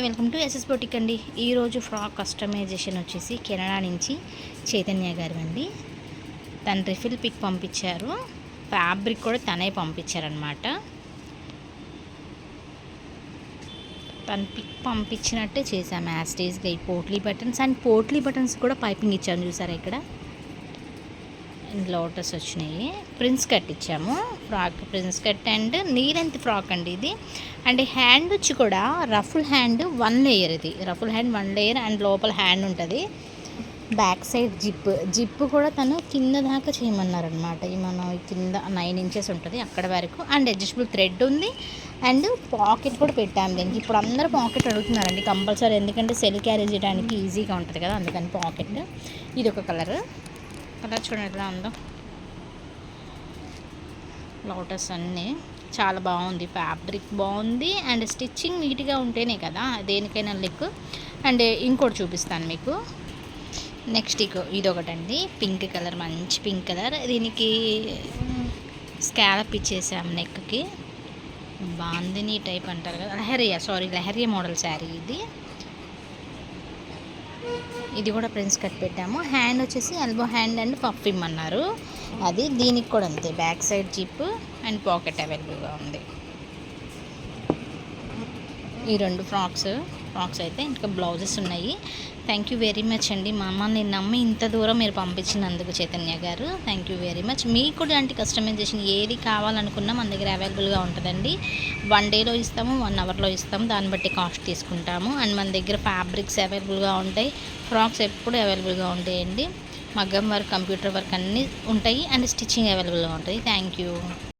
Hi, welcome to SS boutique అండి. ఈరోజు frock customization వచ్చేసి కెనడా నుంచి చైతన్య గారు అండి. తను రిఫిల్ పిక్ పంపించారు, ఫ్యాబ్రిక్ కూడా తనే పంపించారనమాట. తను పిక్ పంపించినట్టే చేసాము యాస్టీస్గా. ఈ potli buttons and potli buttons కూడా పైపింగ్ ఇచ్చాము, చూసారా ఇక్కడ లోటస్ వచ్చినాయి. ప్రిన్స్ కట్ ఇచ్చాము, frock prince cut and knee length frock అండి ఇది. అండ్ హ్యాండ్ వచ్చి కూడా రఫుల్ హ్యాండ్ 1 లేయర్, ఇది రఫుల్ హ్యాండ్ 1 లేయర్ అండ్ లోపల హ్యాండ్ ఉంటుంది. బ్యాక్ సైడ్ జిప్ కూడా తను కింద దాకా చేయమన్నారనమాట. ఈ మనం కింద 9 ఇంచెస్ ఉంటుంది అక్కడ వరకు. అండ్ అడ్జస్టబుల్ థ్రెడ్ ఉంది అండ్ పాకెట్ కూడా పెట్టాము దీనికి. ఇప్పుడు అందరూ పాకెట్ అడుగుతున్నారండి కంపల్సరీ, ఎందుకంటే సెల్ క్యారీ చేయడానికి ఈజీగా ఉంటుంది కదా, అందుకని పాకెట్. ఇది ఒక కలర్ చూడండి ఎలా ఉందో, లోటస్ అన్నీ చాలా బాగుంది. ఫ్యాబ్రిక్ బాగుంది అండ్ స్టిచ్చింగ్ నీట్గా ఉంటేనే కదా దేనికైనా లుక్. అండ్ ఇంకోటి చూపిస్తాను మీకు. నెక్స్ట్ ఇది ఒకటండి, పింక్ కలర్, మంచి పింక్ కలర్. దీనికి స్కాలప్ ఇచ్చేసాము నెక్కి. బాందిని టైప్ అంటారు కదా, లెహరియా మోడల్ శారీ ఇది. ఇది కూడా ప్రిన్స్ కట్ పెట్టాము. హ్యాండ్ వచ్చేసి ఎల్బో హ్యాండ్ అండ్ పఫ్ ఇమ్మన్నారు. అది దీనికి కూడా అంతే, back side zip and pocket అవైలబుల్గా ఉంది. ఈ 2 ఫ్రాక్స్ అయితే ఇంకా బ్లౌజెస్ ఉన్నాయి. థ్యాంక్ యూ వెరీ మచ్ అండి, మమ్మల్ని నమ్మి ఇంత దూరం మీరు పంపించినందుకు చైతన్య గారు. Thank you very much. మీకు కూడా ఇలాంటి కస్టమైజేషన్ ఏది కావాలనుకున్నా మన దగ్గర అవైలబుల్గా ఉంటుందండి. 1 డేలో ఇస్తాము, 1 అవర్లో ఇస్తాము, దాన్ని బట్టి కాస్ట్ తీసుకుంటాము. అండ్ మన దగ్గర ఫ్యాబ్రిక్స్ అవైలబుల్గా ఉంటాయి, ఫ్రాక్స్ ఎప్పుడు అవైలబుల్గా ఉంటాయండి. మగ్గం వర్క్, కంప్యూటర్ వర్క్ అన్నీ ఉంటాయి అండ్ స్టిచ్చింగ్ అవైలబుల్గా ఉంటాయి. Thank you.